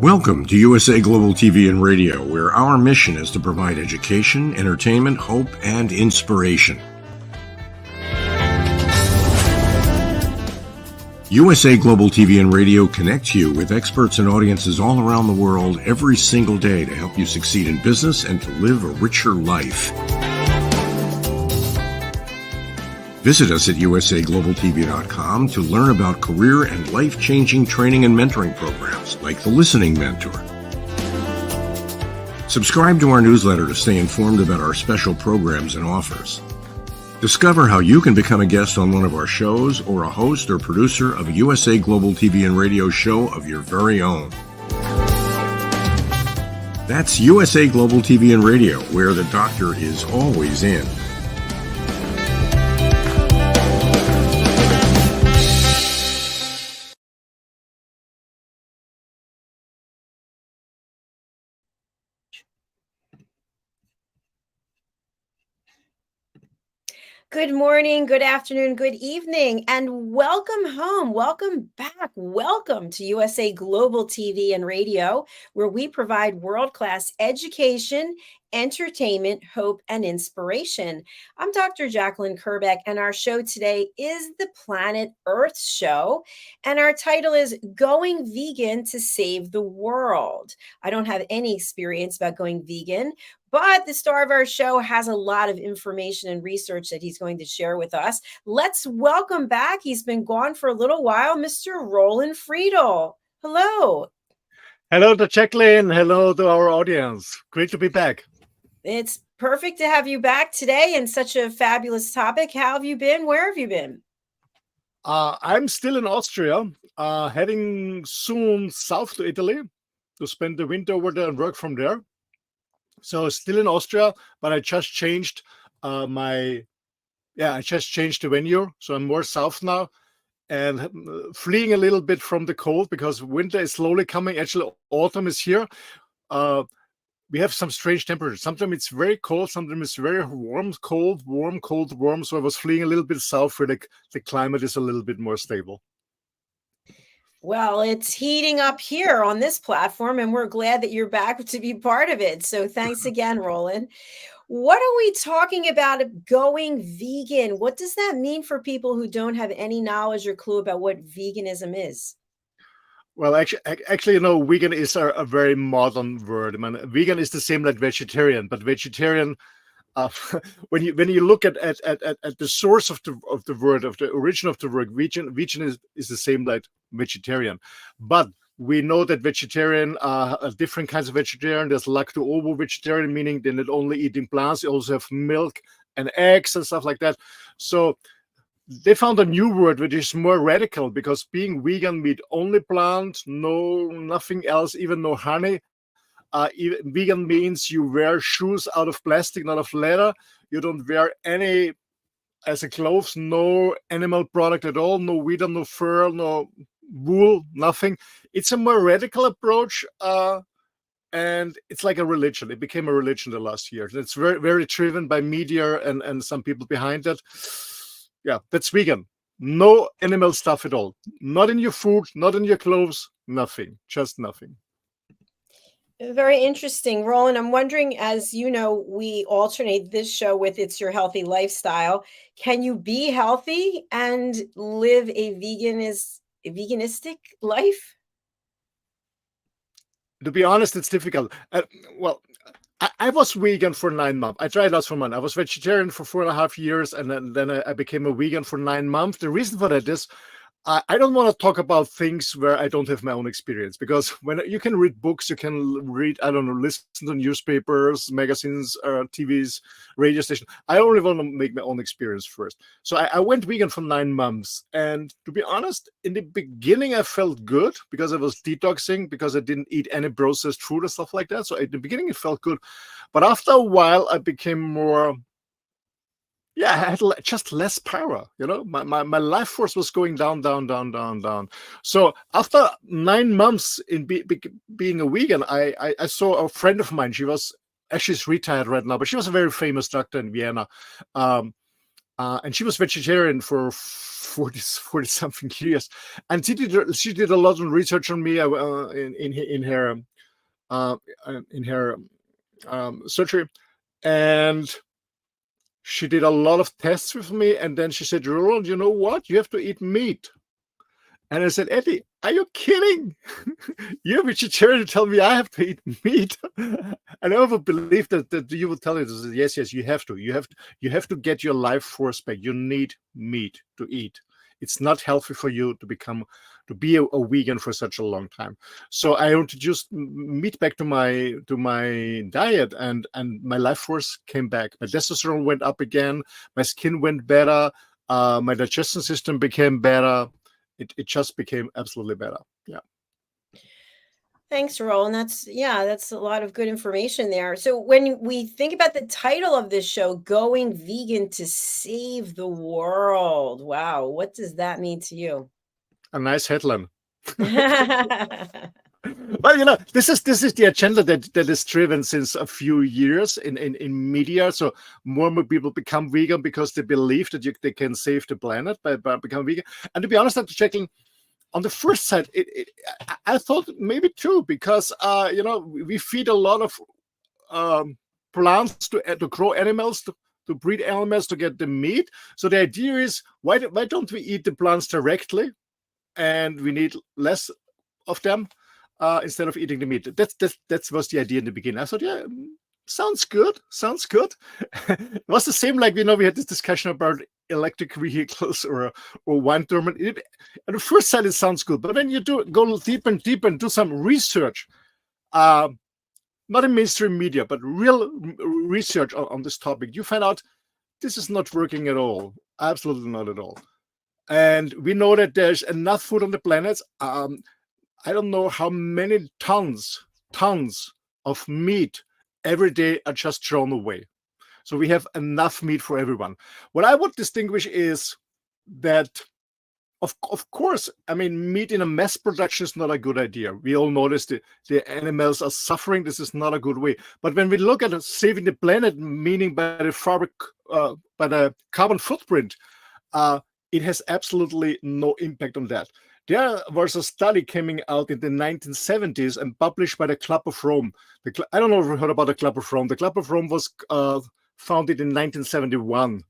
Welcome to USA Global TV and Radio, where our mission is to provide education, entertainment, hope, and inspiration. USA Global TV and Radio connects you with experts and audiences all around the world every single day to help you succeed in business and to live a richer life. Visit us at usaglobaltv.com to learn about career and life-changing training and mentoring programs like the Listening Mentor. Subscribe to our newsletter to stay informed about our special programs and offers. Discover how you can become a guest on one of our shows or a host or producer of a USA Global TV and Radio show of your very own. That's USA Global TV and Radio, where the doctor is always in. Good morning, good afternoon, good evening, and welcome home. Welcome back. Welcome to USA Global TV and Radio, where we provide world-class education, entertainment, hope, and inspiration. I'm Dr. Jacalyn Kerbeck, and our show today is the Planet Earth Show, and our title is Going Vegan to Save the World. I don't have any experience about going vegan, but the star of our show has a lot of information and research that he's going to share with us. Let's welcome back. He's been gone for a little while, Mr. Roland.friedl. Hello. Hello to Jacalyn. Hello to our audience. Great to be back. It's perfect to have you back today and such a fabulous topic. How have you been? Where have you been? I'm still in Austria, heading soon south to Italy to spend the winter over there and work from there. So still in Austria, but I just changed I just changed the venue. So I'm more south now and fleeing a little bit from the cold because winter is slowly coming. Actually, autumn is here. We have some strange temperatures. Sometimes it's very cold, sometimes it's very warm, cold, warm, cold, warm. So I was fleeing a little bit south where the climate is a little bit more stable. Well, it's heating up here on this platform, and we're glad that you're back to be part of it. So thanks again, Roland. What are we talking about going vegan? What does that mean for people who don't have any knowledge or clue about what veganism is? Well, actually, vegan is a very modern word. I mean, vegan is the same like vegetarian, but vegetarian, when you look at the source of the word, of the origin of the word, vegan is the same like vegetarian. But we know that vegetarian are different kinds of vegetarian. There's lacto-ovo vegetarian, meaning they're not only eating plants, they also have milk and eggs and stuff like that. So they found a new word which is more radical, because being vegan means only plant, nothing else, even no honey. Vegan means you wear shoes out of plastic, not of leather. You don't wear any as a clothes, no animal product at all, no leather, no fur, no wool, nothing. It's a more radical approach, and it's like a religion. It became a religion the last year. It's very, very driven by media and some people behind it. Yeah, that's vegan. No animal stuff at all. Not in your food, not in your clothes, nothing, just nothing. Very interesting, Roland. I'm wondering, as you know, we alternate this show with It's Your Healthy Lifestyle. Can you be healthy and live a veganistic life? To be honest, it's difficult. I was vegan for 9 months. I tried that for 1 month. I was vegetarian for 4.5 years, and then I became a vegan for 9 months. The reason for that is I don't want to talk about things where I don't have my own experience, because when you can read books, you can read, listen to newspapers, magazines, TVs, radio stations. I only want to make my own experience first. So I went vegan for 9 months. And to be honest, in the beginning, I felt good because I was detoxing, because I didn't eat any processed food and stuff like that. So at the beginning, it felt good. But after a while, I became more... I had just less power, my life force was going down. So after 9 months in being a vegan, I saw a friend of mine. She's retired right now, but she was a very famous doctor in Vienna. and she was vegetarian for 40 something years, and she did a lot of research on me in her surgery, and she did a lot of tests with me, and then she said, Roland, you know what? You have to eat meat. And I said, Eddie, are you kidding? You're a vegetarian to tell me I have to eat meat. And I never believed that you would tell me this. Yes, you have to. You have to get your life force back. You need meat to eat. It's not healthy for you to be a vegan for such a long time. So I introduced meat back to my diet, and my life force came back. My testosterone went up again. My skin went better. My digestion system became better. It just became absolutely better. Yeah. Thanks, Roland. That's a lot of good information there. So when we think about the title of this show, Going Vegan to Save the World, wow, what does that mean to you? A nice headline. Well, this is the agenda that is driven since a few years in media. So more and more people become vegan because they believe that they can save the planet by becoming vegan. And to be honest, Dr. Jacalyn, on the first side, I thought maybe too, because we feed a lot of plants to grow animals, to breed animals, to get the meat. So the idea is, why don't we eat the plants directly, and we need less of them instead of eating the meat? That was the idea in the beginning. I thought, yeah, sounds good. It was the same like we had this discussion about electric vehicles or wind turbine. At the first sight, it sounds good, but when you go deep and do some research, not in mainstream media, but real research on this topic, you find out this is not working at all. Absolutely not at all. And we know that there's enough food on the planet. I don't know how many tons of meat every day are just thrown away. So we have enough meat for everyone. What I would distinguish is that, of course, meat in a mass production is not a good idea. We all notice the animals are suffering. This is not a good way. But when we look at saving the planet, meaning by the carbon footprint, it has absolutely no impact on that. There was a study coming out in the 1970s and published by the Club of Rome. I don't know if you heard about the Club of Rome. The Club of Rome was founded in 1971.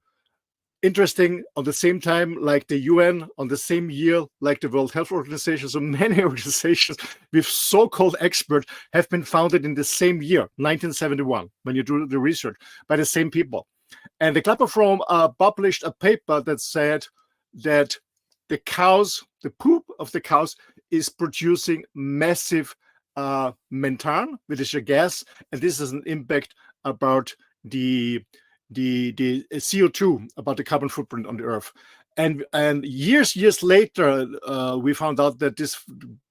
Interesting, on the same time like the UN, on the same year like the World Health Organization. So many organizations with so-called experts have been founded in the same year, 1971, when you do the research, by the same people. And the Club of Rome published a paper that said that the poop of the cows is producing massive methane, which is a gas, and this has an impact about the CO2, about the carbon footprint on the earth. And years later, we found out that these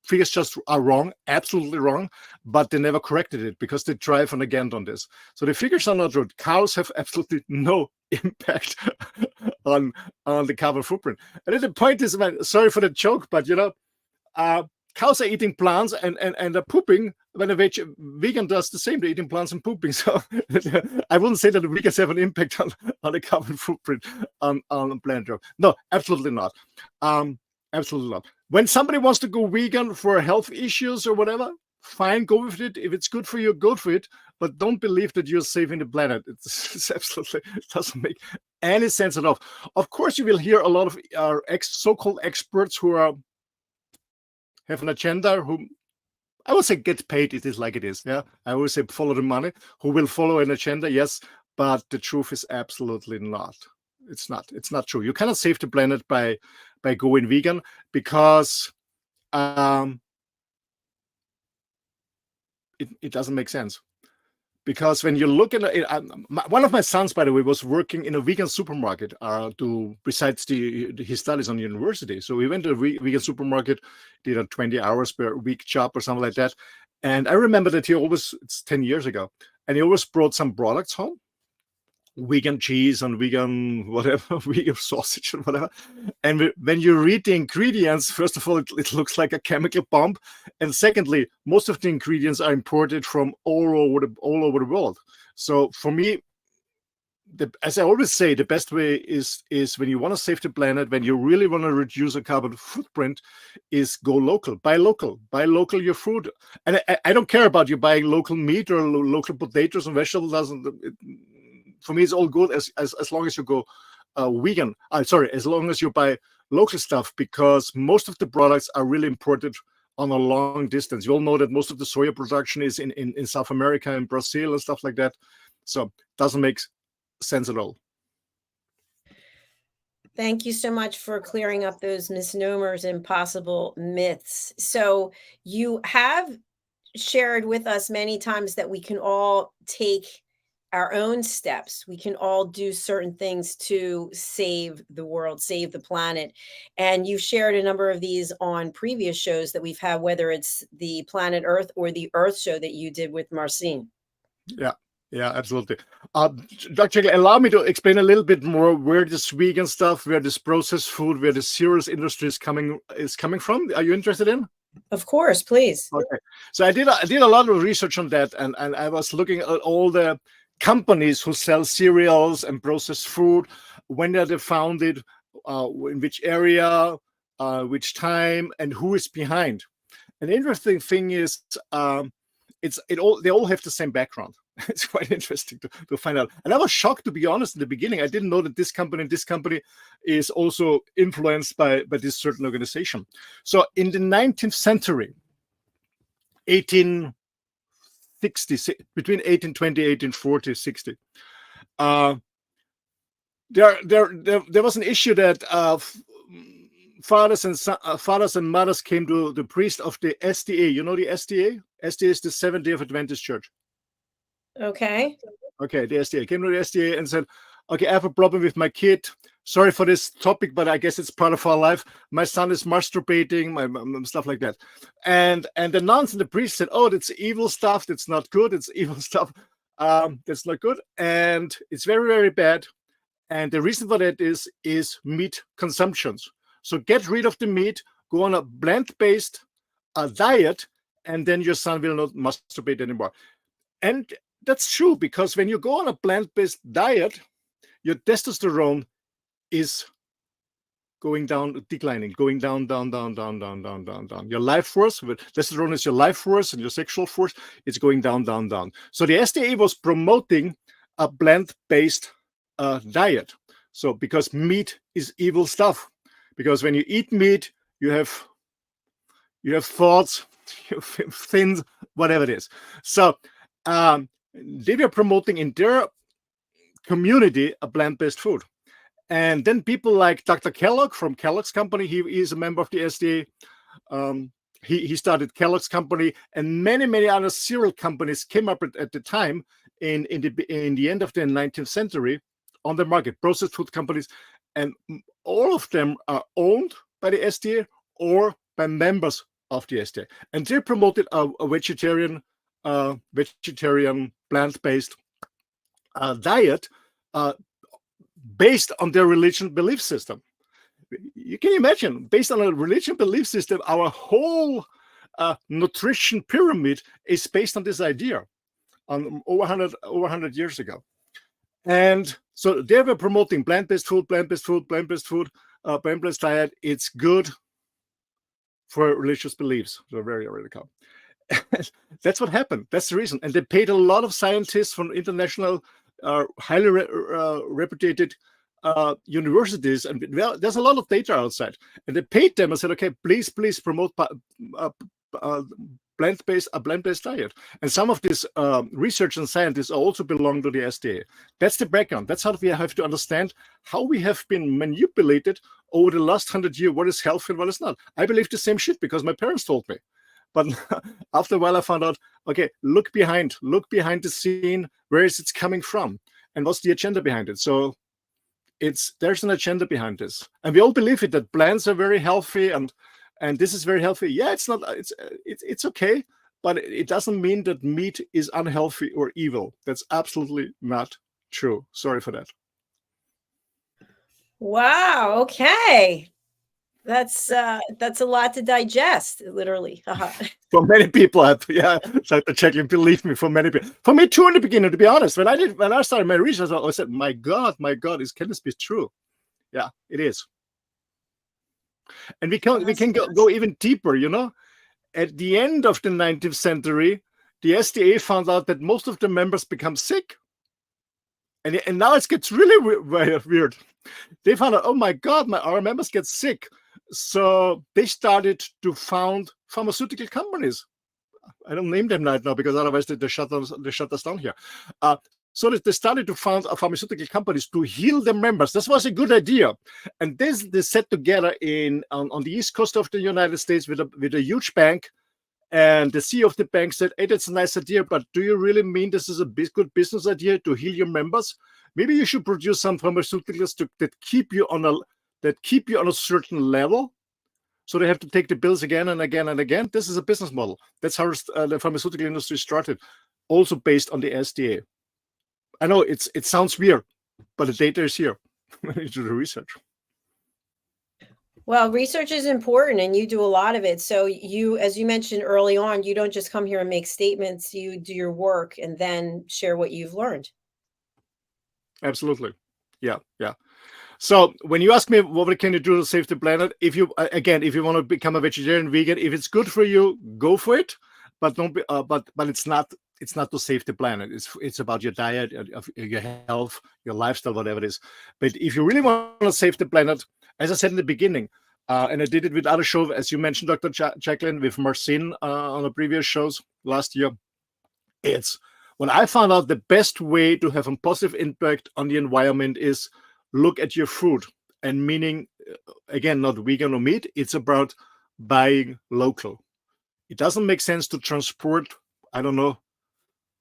figures just are wrong, absolutely wrong, but they never corrected it because they drive on again on this. So the figures are not right. Cows have absolutely no impact on the carbon footprint. And the point is, sorry for the joke, but cows are eating plants and are pooping. When a vegan does the same, they're eating plants and pooping. So I wouldn't say that the vegans have an impact on the carbon footprint on planet Earth. No, absolutely not. Absolutely not. When somebody wants to go vegan for health issues or whatever, fine, go with it. If it's good for you, go for it. But don't believe that you're saving the planet. It's absolutely, it doesn't make any sense at all. Of course, you will hear a lot of our so-called experts who have an agenda, who I would say get paid. It is like it is. Yeah, I always say follow the money. Who will follow an agenda? Yes, but the truth is absolutely not. It's not. It's not true. You cannot save the planet by going vegan because it doesn't make sense. Because when you look at it, one of my sons, by the way, was working in a vegan supermarket besides his studies on university. So we went to a vegan supermarket, did a 20 hours per week job or something like that. And I remember that it's 10 years ago, and he always brought some products home, vegan cheese and vegan whatever, vegan sausage and whatever. And when you read the ingredients, first of all, it looks like a chemical bomb, and secondly, most of the ingredients are imported from all over the world. So for me, as I always say, the best way is when you want to save the planet, when you really want to reduce a carbon footprint, is go local, buy local your food. And I don't care about you buying local meat or local potatoes and vegetables. For me, it's all good as long as you go vegan. As long as you buy local stuff, because most of the products are really imported on a long distance. You all know that most of the soya production is in South America and Brazil and stuff like that. So it doesn't make sense at all. Thank you so much for clearing up those misnomers and possible myths. So you have shared with us many times that we can all take our own steps. We can all do certain things to save the world, save the planet. And you've shared a number of these on previous shows that we've had, whether it's the Planet Earth or the Earth show that you did with Marcin. Yeah, absolutely. Dr. Jacalyn, allow me to explain a little bit more where this vegan stuff, where this processed food, where the cereals industry is coming from. Are you interested in? Of course, please. Okay. So I did a lot of research on that, and I was looking at all the companies who sell cereals and processed food, when they're founded, in which area, which time, and who is behind. An interesting thing is they all have the same background. It's quite interesting to find out. And I was shocked, to be honest, in the beginning. I didn't know that this company is also influenced by this certain organization. So in the 19th century, 1860, between 1820, 1840, 60, there was an issue that fathers and mothers came to the priest of the SDA. You know the SDA? SDA is the Seventh-day Adventist Church. Okay, the SDA came to the SDA and said, okay, I have a problem with my kid. Sorry for this topic, but I guess it's part of our life. My son is masturbating, stuff like that. And the nuns and the priest said, oh, that's evil stuff. That's not good. It's evil stuff. That's not good. And it's very, very bad. And the reason for that is meat consumptions. So get rid of the meat, go on a plant-based diet, and then your son will not masturbate anymore. And that's true, because when you go on a plant-based diet, your testosterone is going down, declining, going down. Your life force, testosterone is your life force and your sexual force, it's going down. So the SDA was promoting a plant-based diet. So because meat is evil stuff, because when you eat meat, you have thoughts, you have things, whatever it is. So they were promoting in their community a plant-based food. And then people like Dr. Kellogg from Kellogg's company, he is a member of the SDA. He started Kellogg's company, and many other cereal companies came up at the time in the end of the 19th century on the market, processed food companies, and all of them are owned by the SDA or by members of the SDA. And they promoted a vegetarian plant-based diet based on their religion belief system. You can imagine, based on a religion belief system, our whole nutrition pyramid is based on this idea over 100 years ago. And so they were promoting plant-based food, plant-based diet. It's good for religious beliefs. So very radical. That's what happened. That's the reason. And they paid a lot of scientists from international, highly reputed universities, and there's a lot of data outside. And they paid them and said, okay, please promote plant-based diet. And some of these research and scientists also belong to the SDA. That's the background. That's how we have to understand how we have been manipulated over the last 100 years, what is healthy and what is not. I believe the same shit because my parents told me. But after a while, I found out, okay, look behind the scene. Where is it coming from? And what's the agenda behind it? So there's an agenda behind this. And we all believe it, that plants are very healthy and this is very healthy. Yeah, it's okay, but it doesn't mean that meat is unhealthy or evil. That's absolutely not true. Sorry for that. Wow. Okay. That's a lot to digest, literally. For many people, yeah, Dr. Jacalyn, believe me, for many people, for me too in the beginning, to be honest, when I started my research, I said, my God, can this be true? Yeah, it is. And we can go even deeper, you know. At the end of the 19th century, the SDA found out that most of the members become sick. And now it gets really weird. They found out, oh my God, our members get sick. So they started to found pharmaceutical companies. I don't name them right now because otherwise they shut us down here. So they started to found pharmaceutical companies to heal their members. This was a good idea, and they set together on the east coast of the United States with a huge bank. And the CEO of the bank said, "Hey, that's a nice idea, but do you really mean this is a good business idea to heal your members? Maybe you should produce some pharmaceuticals that keep you on a certain level." So they have to take the bills again and again and again. This is a business model. That's how the pharmaceutical industry started, also based on the SDA. I know it sounds weird, but the data is here. You do the research. Well, research is important and you do a lot of it. So you, as you mentioned early on, you don't just come here and make statements, you do your work and then share what you've learned. Absolutely. Yeah. So when you ask me what can you do to save the planet, if you want to become a vegetarian, vegan, if it's good for you, go for it. But don't be. But it's not. It's not to save the planet. It's about your diet, your health, your lifestyle, whatever it is. But if you really want to save the planet, as I said in the beginning, and I did it with other shows, as you mentioned, Dr. Jacalyn, with Marcin on the previous shows last year. It's when I found out the best way to have a positive impact on the environment is look at your food, and meaning, again, not vegan or meat. It's about buying local. It doesn't make sense to transport, I don't know,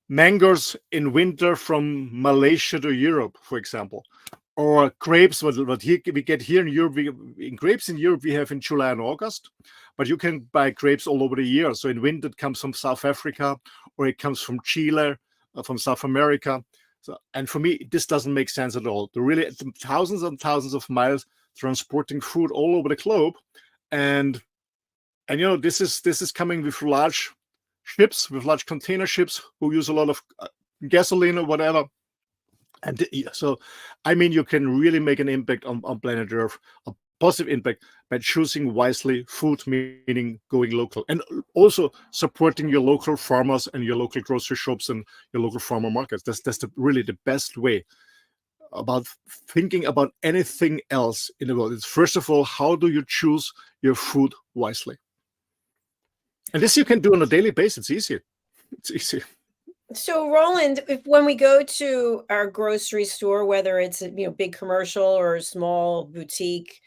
mangoes in winter from Malaysia to Europe, for example, or grapes. What we get here in Europe, grapes in Europe we have in July and August, but you can buy grapes all over the year. So in winter it comes from South Africa, or it comes from Chile, from South America. So, and for me, this doesn't make sense at all. To really thousands and thousands of miles transporting food all over the globe, and you know, this is coming with large ships, with large container ships who use a lot of gasoline or whatever. And so, I mean, you can really make an impact on planet Earth, a positive impact, by choosing wisely food, meaning going local, and also supporting your local farmers and your local grocery shops and your local farmer markets. That's really the best way about thinking about anything else in the world. It's first of all, how do you choose your food wisely? And this you can do on a daily basis. It's easy. It's easy. So Roland, when we go to our grocery store, whether it's a big commercial or a small boutique,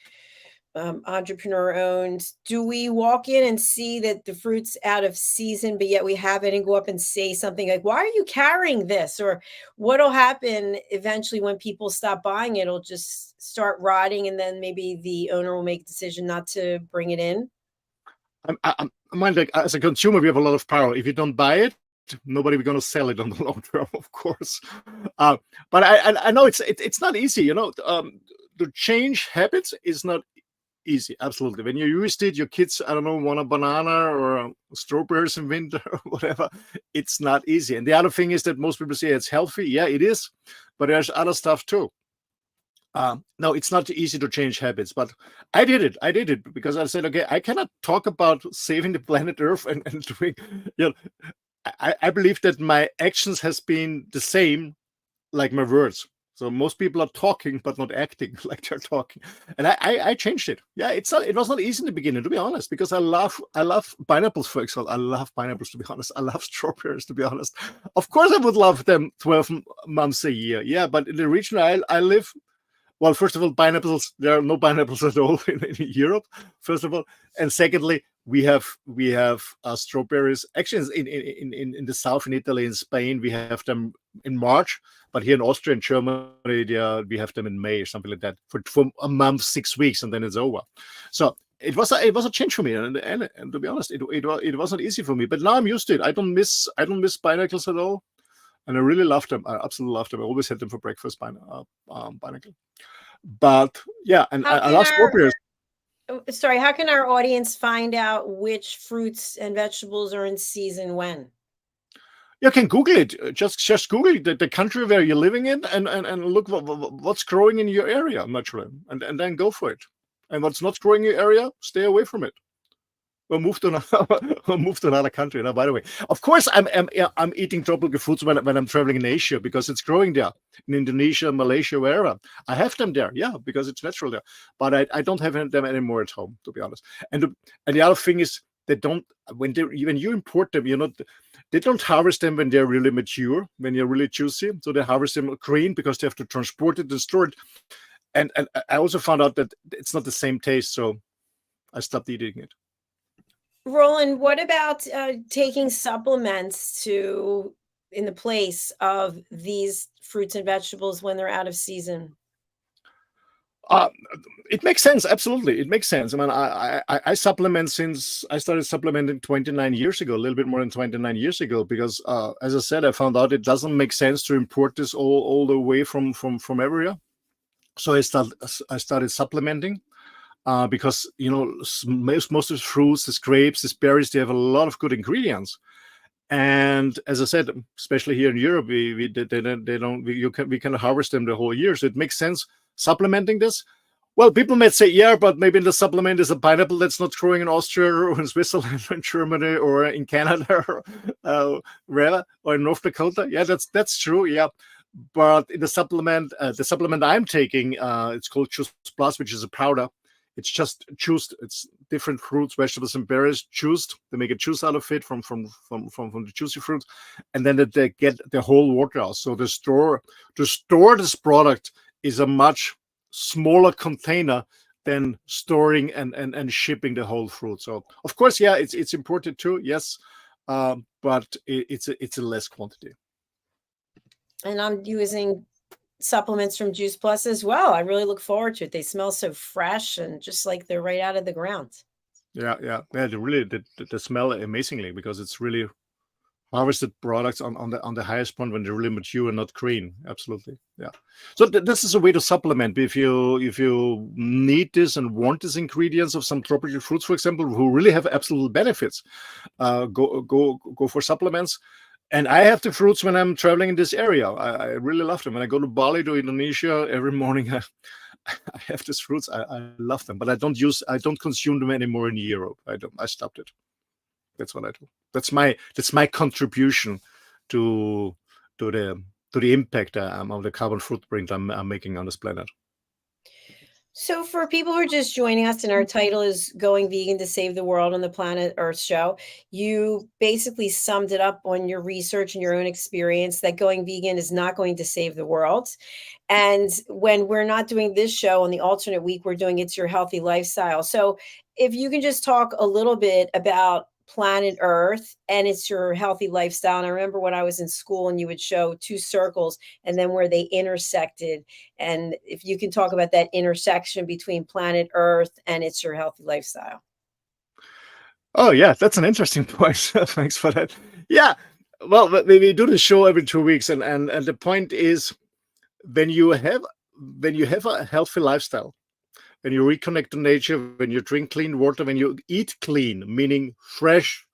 entrepreneur owned, do we walk in and see that the fruit's out of season, but yet we have it, and go up and say something like, "Why are you carrying this?" Or what'll happen eventually when people stop buying it? It'll just start rotting, and then maybe the owner will make a decision not to bring it in. I mind, like, as a consumer, we have a lot of power. If you don't buy it, nobody will going to sell it on the long term, of course. But I know it's not easy. You know, to change habits is not easy. Absolutely. When you used it, your kids, I don't know, want a banana or strawberries in winter or whatever. It's not easy. And the other thing is that most people say it's healthy. Yeah, it is. But there's other stuff too. No, it's not easy to change habits, but I did it because I said, okay, I cannot talk about saving the planet Earth and doing, you know, I believe that my actions has been the same like my words. So most people are talking but not acting like they're talking, and I changed it. Yeah, it was not easy in the beginning, to be honest, because I love pineapples, for example. I love pineapples, to be honest. I love strawberries, to be honest. Of course, I would love them 12 months a year. Yeah, but in the region I live. Well, first of all, pineapples, there are no pineapples at all in Europe, first of all. And secondly, we have strawberries. Actually, in the south, in Italy, in Spain, we have them in March. But here in Austria and Germany, we have them in May or something like that for a month, 6 weeks, and then it's over. So it was a change for me. And to be honest, it wasn't easy for me. But now I'm used to it. I don't miss pineapples at all. And I really love them. I absolutely love them. I always had them for breakfast, pineapple. But yeah, and I love strawberries. Sorry, how can our audience find out which fruits and vegetables are in season when? You can Google it. Just Google the country where you're living in, and look what's growing in your area naturally, and then go for it. And what's not growing in your area, stay away from it. Or move to another, or move to another country. Now, by the way, of course, I'm eating tropical foods when I'm traveling in Asia because it's growing there, in Indonesia, Malaysia, wherever. I have them there, yeah, because it's natural there. But I don't have them anymore at home, to be honest. And the other thing is, they don't when you import them, they don't harvest them when they're really mature, when they're really juicy. So they harvest them green because they have to transport it and store it. And I also found out that it's not the same taste, so I stopped eating it. Roland, what about taking supplements in the place of these fruits and vegetables when they're out of season? It makes sense. Absolutely, it makes sense. I mean, I supplement since I started supplementing 29 years ago, a little bit more than 29 years ago, because as I said, I found out it doesn't make sense to import this all the way from everywhere. So I started supplementing. Because most of the fruits, the grapes, the berries, they have a lot of good ingredients. And as I said, especially here in Europe, we can harvest them the whole year, so it makes sense supplementing this. Well, people might say, yeah, but maybe the supplement is a pineapple that's not growing in Austria or in Switzerland or in Germany or in Canada or wherever, or in North Dakota. Yeah, that's true. Yeah. But in the supplement I'm taking, it's called Juice Plus, which is a powder. It's just juiced. It's different fruits, vegetables, and berries juiced. They make a juice out of it from the juicy fruits, and then they get the whole water out. So to store this product is a much smaller container than storing and shipping the whole fruit. So of course, yeah, it's imported too, yes, but it's a less quantity. And I'm using supplements from Juice Plus as well. I really look forward to it. They smell so fresh and just like they're right out of the ground. Yeah. They really they smell amazingly because it's really harvested products on the highest point when they're really mature and not green. Absolutely, yeah. So this is a way to supplement if you need this and want these ingredients of some tropical fruits, for example, who really have absolute benefits. Go for supplements. And I have the fruits when I'm traveling in this area. I really love them. When I go to Bali, to Indonesia, every morning I have these fruits. I love them, but I don't consume them anymore in Europe. I stopped it. That's what I do. That's my contribution to the impact of the carbon footprint I'm making on this planet. So for people who are just joining us, and our title is Going Vegan to Save the World on the Planet Earth show, you basically summed it up on your research and your own experience that going vegan is not going to save the world. And when we're not doing this show on the alternate week, we're doing It's Your Healthy Lifestyle. So if you can just talk a little bit about planet Earth and It's Your Healthy Lifestyle. And I remember when I was in school and you would show two circles and then where they intersected. And if you can talk about that intersection between planet Earth and It's Your Healthy Lifestyle. Oh yeah, that's an interesting point. Thanks for that. Yeah, well, we do the show every 2 weeks, and the point is, when you have a healthy lifestyle, when you reconnect to nature, when you drink clean water, when you eat clean, meaning fresh,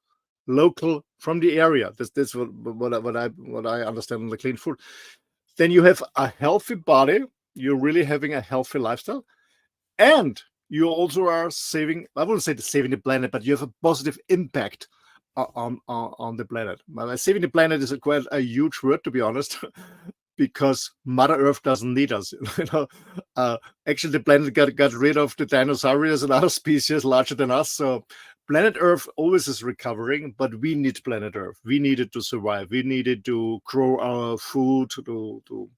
local, from the area. That's what I understand on the clean food. Then you have a healthy body. You're really having a healthy lifestyle, and you also are saving. I wouldn't say saving the planet, but you have a positive impact on the planet. Saving the planet is quite a huge word, to be honest. Because Mother Earth doesn't need us. Actually, the planet got rid of the dinosaurs and other species larger than us. So planet Earth always is recovering, but we need planet Earth. We need it to survive. We need it to grow our food, to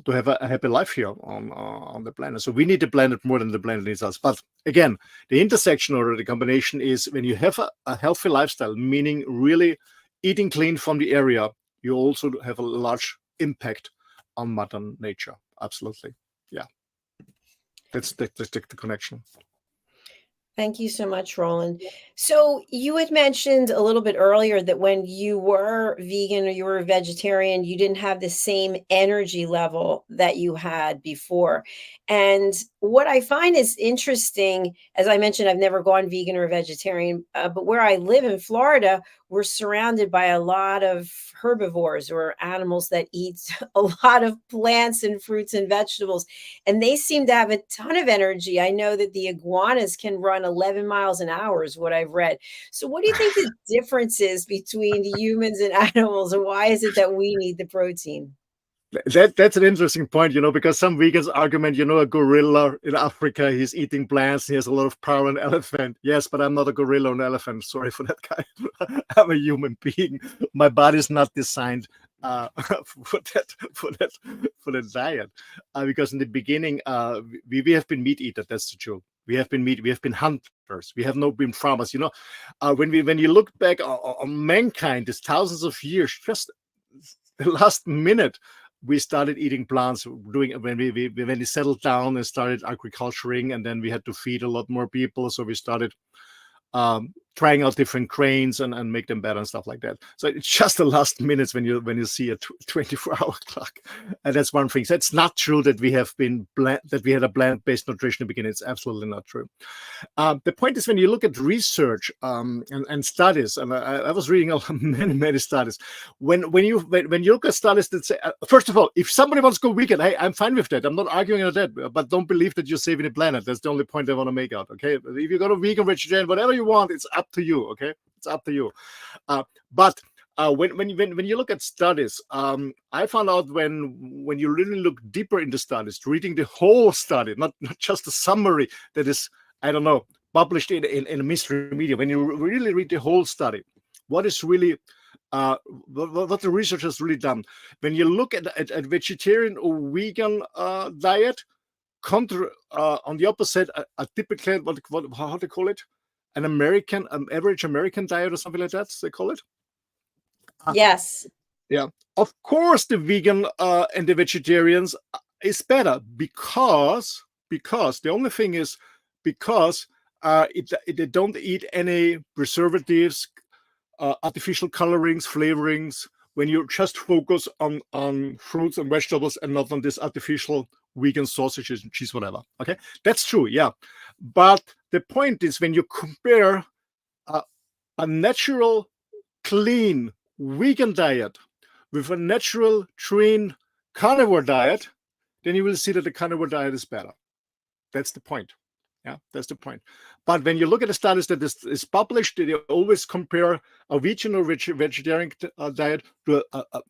have a happy life here on the planet. So we need the planet more than the planet needs us. But again, the intersection or the combination is when you have a healthy lifestyle, meaning really eating clean from the area, you also have a large impact on Mother Nature. Absolutely. Yeah. That's the connection. Thank you so much, Roland. So you had mentioned a little bit earlier that when you were vegan or you were a vegetarian, you didn't have the same energy level that you had before. And what I find is interesting, as I mentioned, I've never gone vegan or vegetarian, but where I live in Florida, we're surrounded by a lot of herbivores or animals that eat a lot of plants and fruits and vegetables, and they seem to have a ton of energy. I know that the iguanas can run 11 miles an hour, is what I've read. So, what do you think the difference is between humans and animals, and why is it that we need the protein? That's an interesting point, because some vegans argument, a gorilla in Africa, he's eating plants, he has a lot of power, an elephant. Yes, but I'm not a gorilla or an elephant. Sorry for that guy. I'm a human being. My body's not designed for that diet. Because in the beginning, we have been meat eaters. That's the truth. We have been hunters. We have not been farmers. When you look back on mankind, it's thousands of years, just the last minute we started eating plants when we settled down and started agriculturing, and then we had to feed a lot more people, so we started trying out different grains and make them better and stuff like that. So it's just the last minutes when you see a 24-hour clock, and that's one thing. So it's not true that we had a plant-based nutrition in the beginning. It's absolutely not true. The point is, when you look at research and studies, and I was reading many studies. When you look at studies that say, first of all, if somebody wants to go vegan, hey, I'm fine with that. I'm not arguing on that, but don't believe that you're saving the planet. That's the only point I want to make out. Okay, if you go to vegan, vegetarian, whatever you want, it's up to you. Okay, it's up to you. But when you look at studies, I found out when you really look deeper into studies, reading the whole study, not just a summary that is, I don't know, published in a mystery media. When you really read the whole study, what is really what the research has really done. When you look at vegetarian or vegan diet, on the opposite, a typical how do they call it? An average American diet or something like that, they call it. Yes. Yeah. Of course, the vegan and the vegetarians is better because the only thing is because they don't eat any preservatives, artificial colorings, flavorings. When you just focus on fruits and vegetables and not on this artificial vegan sausages and cheese, whatever. Okay, that's true. Yeah, but the point is, when you compare a natural, clean vegan diet with a natural, trained carnivore diet, then you will see that the carnivore diet is better. That's the point. Yeah, that's the point. But when you look at the studies that is published, they always compare a vegan or vegetarian diet to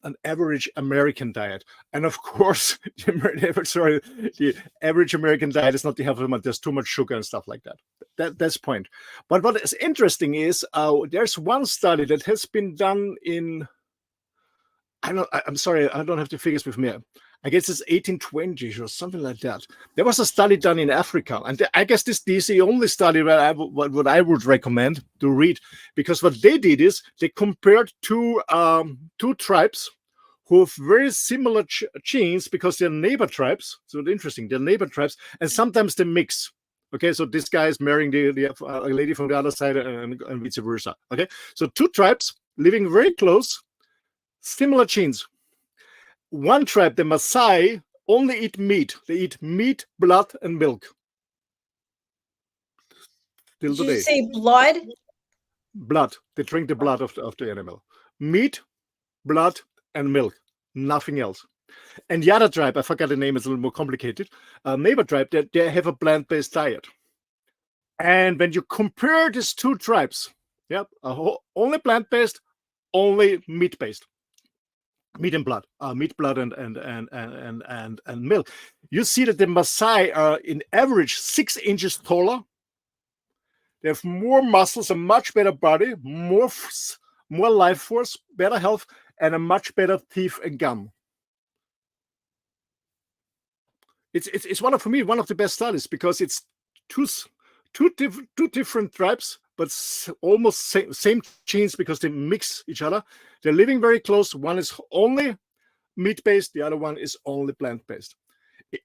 an average American diet. And of course, the average American diet is not the healthy one. There's too much sugar and stuff like that. That's the point. But what is interesting is there's one study that has been done in, I'm sorry, I don't have the figures with me. I guess it's 1820s or something like that. There was a study done in Africa, and I guess this is the only study that what I would recommend to read, because what they did is they compared two tribes who have very similar genes because they're neighbor tribes. So interesting, they're neighbor tribes, and sometimes they mix. Okay, so this guy is marrying the lady from the other side, and vice versa. Okay, so two tribes living very close, similar genes. One tribe, the Maasai, only eat meat. They eat meat, blood, and milk. Till Did today. you say blood? Blood. They drink the blood of the animal. Meat, blood, and milk. Nothing else. And the other tribe, I forgot the name, it's a little more complicated. Neighbor tribe, they have a plant-based diet. And when you compare these two tribes, only plant-based, only meat-based. Meat and blood, and milk. You see that the Maasai are in average 6 inches taller. They have more muscles, a much better body, more life force, better health, and a much better teeth and gum. It's one of the best studies, because it's two different tribes, but almost same genes, because they mix each other. They're living very close. One is only meat-based, the other one is only plant-based.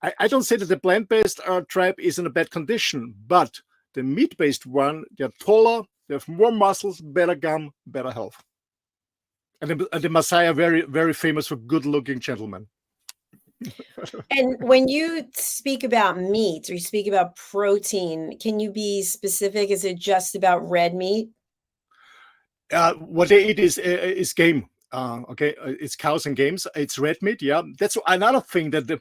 I don't say that the plant-based tribe is in a bad condition, but the meat-based one, they're taller, they have more muscles, better gum, better health. And the Maasai are very, very famous for good-looking gentlemen. And when you speak about meat or you speak about protein, can you be specific? Is it just about red meat? What they eat is game. Okay, it's cows and games. It's red meat. Yeah, that's another thing that the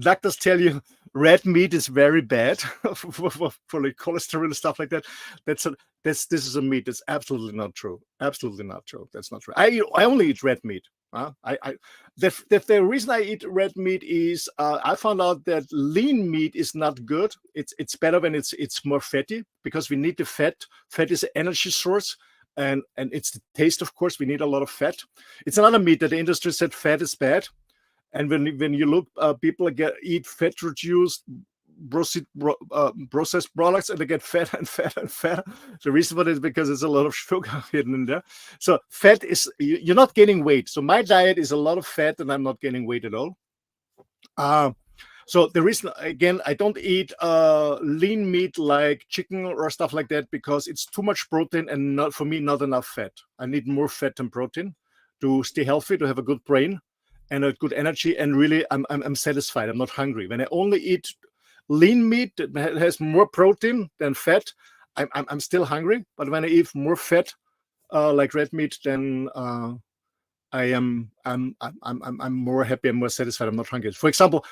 doctors tell you. Red meat is very bad for like cholesterol and stuff like that. This is a meat. That's absolutely not true. Absolutely not true. That's not true. I only eat red meat. The reason I eat red meat is I found out that lean meat is not good. It's better when it's more fatty, because we need the fat. Fat is an energy source. And it's the taste, of course. We need a lot of fat. It's another meat that the industry said fat is bad. And when you look, people eat fat reduced processed products, and they get fat and fat and fat. The reason for it is because there's a lot of sugar hidden in there. So fat is, you're not gaining weight. So my diet is a lot of fat, and I'm not gaining weight at all. So the reason, again, I don't eat lean meat like chicken or stuff like that, because it's too much protein and not, for me, not enough fat. I need more fat than protein to stay healthy, to have a good brain and a good energy. And really, I'm satisfied. I'm not hungry. When I only eat lean meat that has more protein than fat, I'm still hungry. But when I eat more fat, like red meat, then I'm more happy. I'm more satisfied. I'm not hungry. For example,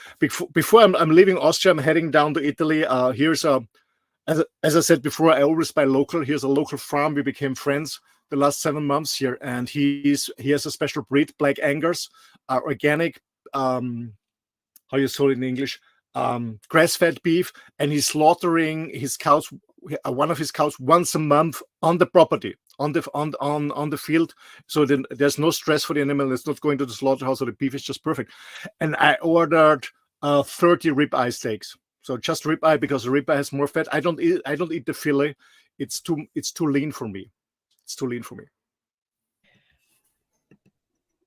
before I'm leaving Austria, I'm heading down to Italy. Here's as I said before, I always buy local. Here's a local farm. We became friends the last 7 months here, and he has a special breed, Black Angus, organic. How you call it in English? Grass-fed beef, and he's slaughtering his cows, one of his cows, once a month on the property, on the field. So then there's no stress for the animal. It's not going to the slaughterhouse, so the beef is just perfect. And I ordered 30 ribeye steaks. So just ribeye, because the ribeye has more fat. I don't eat the fillet. It's too lean for me. It's too lean for me.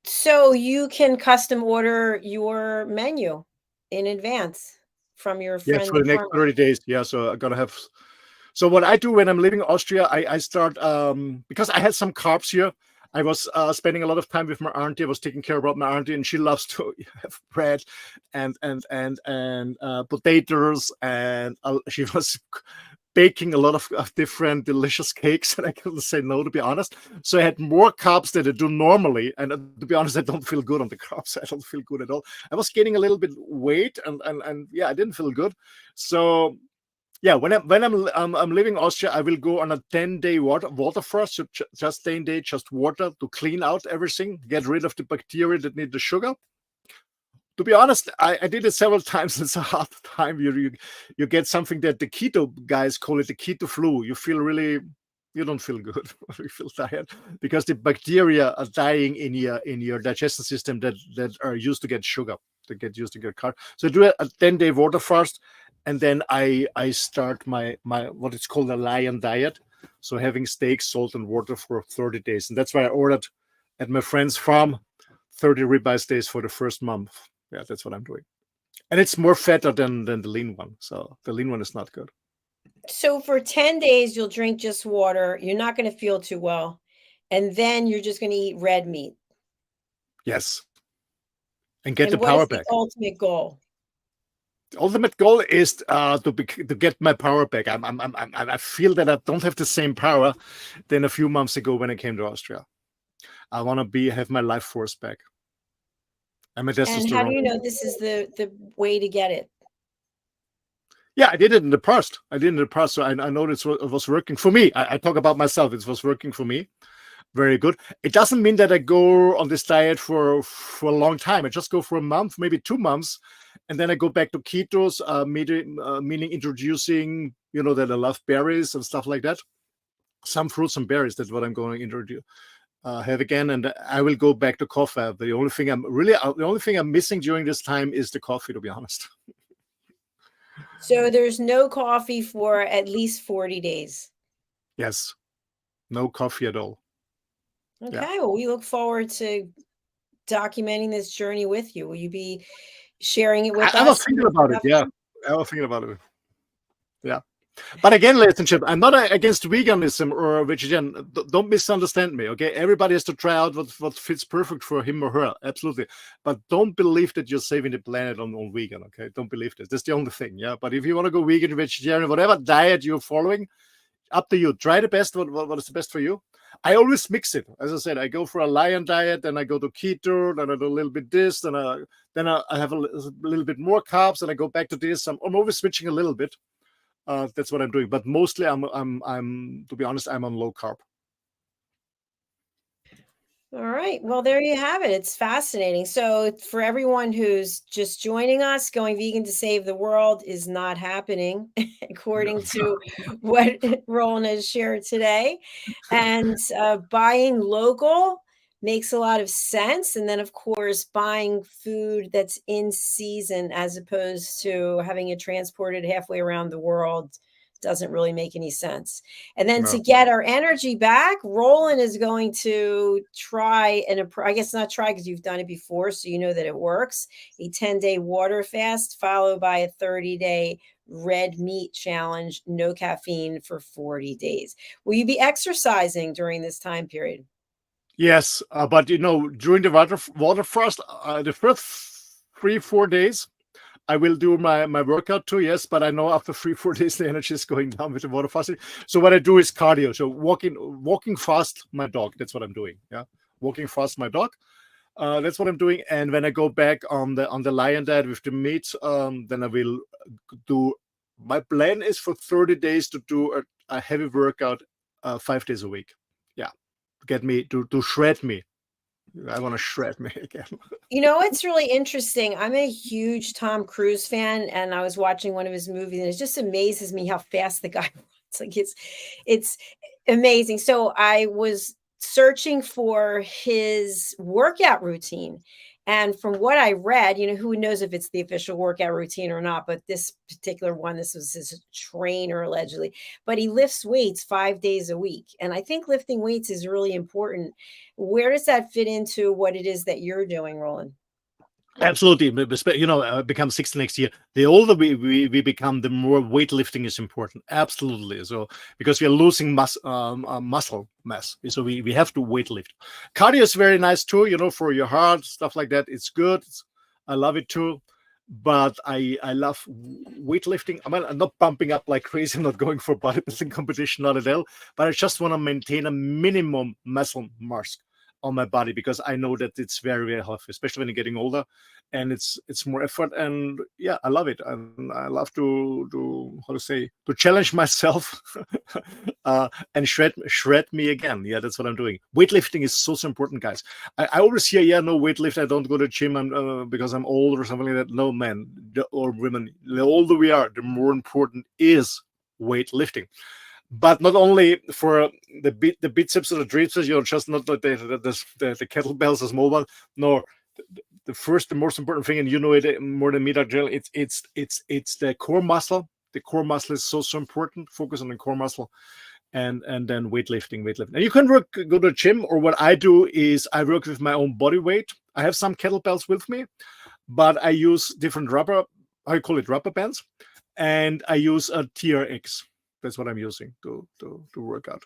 So you can custom order your menu in advance from your friend. Yeah, for the next 30 days. Yeah, so I gotta have. So what I do when I'm leaving Austria, I start because I had some carbs here. I was spending a lot of time with my auntie. I was taking care about my auntie, and she loves to have bread and potatoes, and she was baking a lot of different delicious cakes, and I couldn't say no, to be honest. So I had more carbs than I do normally, and to be honest, I don't feel good on the carbs. I don't feel good at all. I was gaining a little bit weight, and yeah, I didn't feel good. So yeah, when I'm leaving Austria, I will go on a 10-day water fast, so just 10 days, just water to clean out everything, get rid of the bacteria that need the sugar. To be honest, I did it several times. It's a hard time. You get something that the keto guys call it the keto flu. You don't feel good. You feel tired because the bacteria are dying in your digestion system that are used to get sugar, that get used to get carb. So I do a 10-day water fast, and then I start my what it's called a lion diet. So having steak, salt, and water for 30 days, and that's why I ordered at my friend's farm 30 ribeye steaks for the first month. Yeah, that's what I'm doing. And it's more fatter than the lean one. So the lean one is not good. So for 10 days, you'll drink just water. You're not going to feel too well. And then you're just going to eat red meat. Yes. And get the power what is back. The ultimate goal? The ultimate goal is to get my power back. I feel that I don't have the same power than a few months ago when I came to Austria. I want to have my life force back. And how do you know this is the way to get it? Yeah, I did it in the past. So I know it was working for me. I talk about myself. It was working for me. Very good. It doesn't mean that I go on this diet for a long time. I just go for a month, maybe 2 months, and then I go back to ketos, meaning introducing, that I love berries and stuff like that. Some fruits and berries. That's what I'm going to introduce. Have again, and I will go back to coffee. The only thing I'm missing during this time is the coffee, to be honest. So there's no coffee for at least 40 days. Yes, no coffee at all. Okay, yeah. Well, we look forward to documenting this journey with you. Will you be sharing it with us? I was thinking about it. Yeah, I was thinking about it. Yeah. But again, ladies and gentlemen, I'm not against veganism or vegetarian. Don't misunderstand me, okay? Everybody has to try out what fits perfect for him or her, absolutely. But don't believe that you're saving the planet on vegan, okay? Don't believe this. That's the only thing, yeah? But if you want to go vegan, vegetarian, whatever diet you're following, up to you. Try the best, what is the best for you. I always mix it. As I said, I go for a lion diet, then I go to keto, then I do a little bit this, then I have a little bit more carbs, and I go back to this. I'm always switching a little bit. That's what I'm doing. But mostly, I'm to be honest, I'm on low carb. All right. Well, there you have it. It's fascinating. So, for everyone who's just joining us, going vegan to save the world is not happening, according to what Roland has shared today. And buying local makes a lot of sense. And then, of course, buying food that's in season as opposed to having it transported halfway around the world doesn't really make any sense. And then to No. get our energy back, Roland is going to try, and I guess not try because you've done it before, so you know that it works, a 10-day water fast followed by a 30-day red meat challenge, no caffeine for 40 days. Will you be exercising during this time period? Yes, but during the water fast, the first 3-4 days, I will do my workout too, yes, but I know after 3-4 days the energy is going down with the water fasting. So what I do is cardio. So walking fast my dog. That's what I'm doing. Yeah, walking fast my dog. That's what I'm doing. And when I go back on the lion diet with the meat, then I will do. My plan is for 30 days to do a heavy workout, 5 days a week. Yeah, get me to shred me. I want to shred me again. You know, it's really interesting. I'm a huge Tom Cruise fan, and I was watching one of his movies, and it just amazes me how fast the guy runs. Like it's amazing. So I was searching for his workout routine. And from what I read, who knows if it's the official workout routine or not, but this particular one, this was his trainer allegedly, but he lifts weights 5 days a week. And I think lifting weights is really important. Where does that fit into what it is that you're doing, Roland? Absolutely. Become 60 next year. The older we become, the more weightlifting is important. Absolutely. So because we are losing muscle mass, so we have to weightlift. Cardio is very nice too. For your heart, stuff like that. It's good. I love it too. But I love weightlifting. I'm not pumping up like crazy. I'm not going for bodybuilding competition, not at all. But I just want to maintain a minimum muscle mass on my body because I know that it's very, very healthy, especially when you're getting older, and it's more effort. And yeah, I love it. And I love to challenge myself and shred me again. Yeah, that's what I'm doing. Weightlifting is so important, guys. I always hear, no weightlifting. I don't go to the gym because I'm old or something like that. No, man or women, the older we are, the more important is weightlifting. But not only for the biceps or the triceps, just not the kettlebells, the small one. No, the most important thing, and you know it more than me, Jacalyn, it's the core muscle. The core muscle is so important. Focus on the core muscle, and then weightlifting. And you can go to the gym, or what I do is I work with my own body weight. I have some kettlebells with me, but I use different rubber bands, and I use a TRX. That's what I'm using to work out.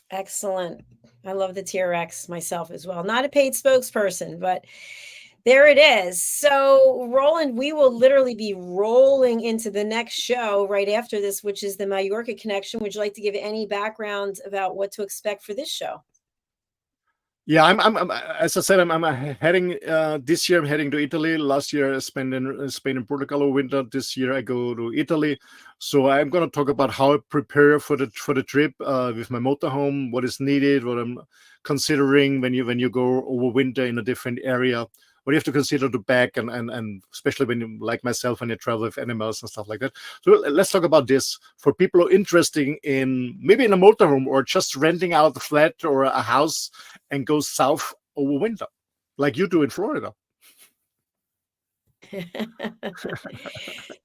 Excellent. I love the TRX myself as well. Not a paid spokesperson, but there it is. So, Roland, we will literally be rolling into the next show right after this, which is the Mallorca Connection. Would you like to give any background about what to expect for this show? Yeah, I'm as I said, I'm heading this year. I'm heading to Italy. Last year I spent in Spain and Portugal over winter. This year I go to Italy. So I'm going to talk about how I prepare for the trip with my motorhome, what is needed, what I'm considering when you go over winter in a different area. What you have to consider to back and especially when you, like myself, when you travel with animals and stuff like that. So let's talk about this for people who are interested in maybe in a motorhome or just renting out a flat or a house and go south over winter, like you do in Florida.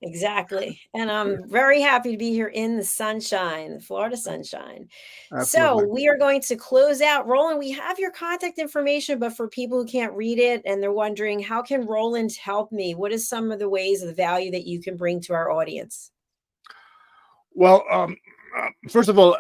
Exactly. And I'm very happy to be here in the sunshine, the Florida sunshine. So Absolutely. we are going to close out. Roland, we have your contact information, but for people who can't read it and they're wondering, how can Roland help me? What is some of the ways of the value that you can bring to our audience? Well, first of all,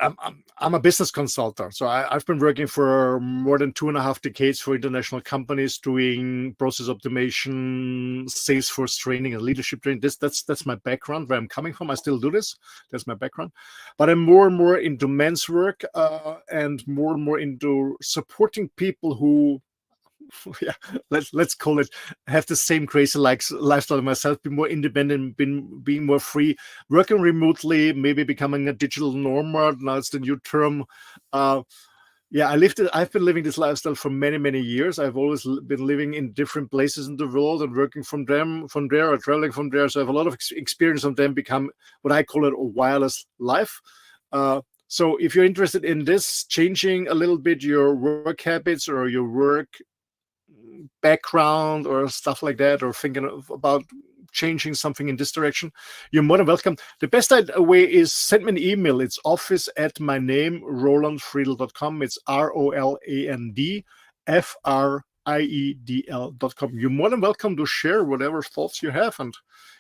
I'm a business consultant. So I've been working for more than 2.5 decades for international companies doing process optimization, Salesforce training, and leadership training. That's my background, where I'm coming from. I still do this. That's my background. But I'm more and more into men's work and more into supporting people who, yeah, let's call it, have the same crazy lifestyle as myself, be more independent, being more free, working remotely, maybe becoming a digital nomad. Now it's the new term. Yeah, I've been living this lifestyle for many years. I've always been living in different places in the world and working from there, or traveling from there. So I have a lot of experience on them, become what I call it a wireless life. So if you're interested in this, changing a little bit your work habits or your work background or stuff like that, or thinking about changing something in this direction, you're more than welcome. The best way is send me an email. It's office at my name, roland.friedl.com. It's ROLANDFRIEDL.com. You're more than welcome to share whatever thoughts you have. And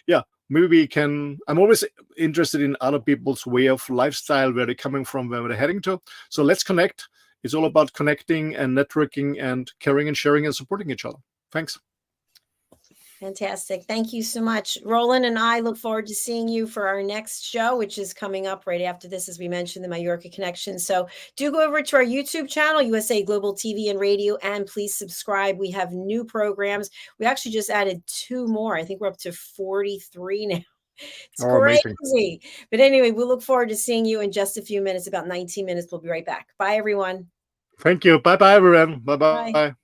yeah, maybe we can, I'm always interested in other people's way of lifestyle, where they're coming from, where they're heading to. So let's connect. It's all about connecting and networking and caring and sharing and supporting each other. Thanks. Fantastic. Thank you so much. Roland and I look forward to seeing you for our next show, which is coming up right after this, as we mentioned, the Mallorca Connection. So do go over to our YouTube channel, USA Global TV and Radio, and please subscribe. We have new programs. We actually just added 2 more. I think we're up to 43 now. It's crazy. Amazing. But anyway, we'll look forward to seeing you in just a few minutes, about 19 minutes. We'll be right back. Bye, everyone. Thank you. Bye-bye, everyone. Bye-bye. Bye.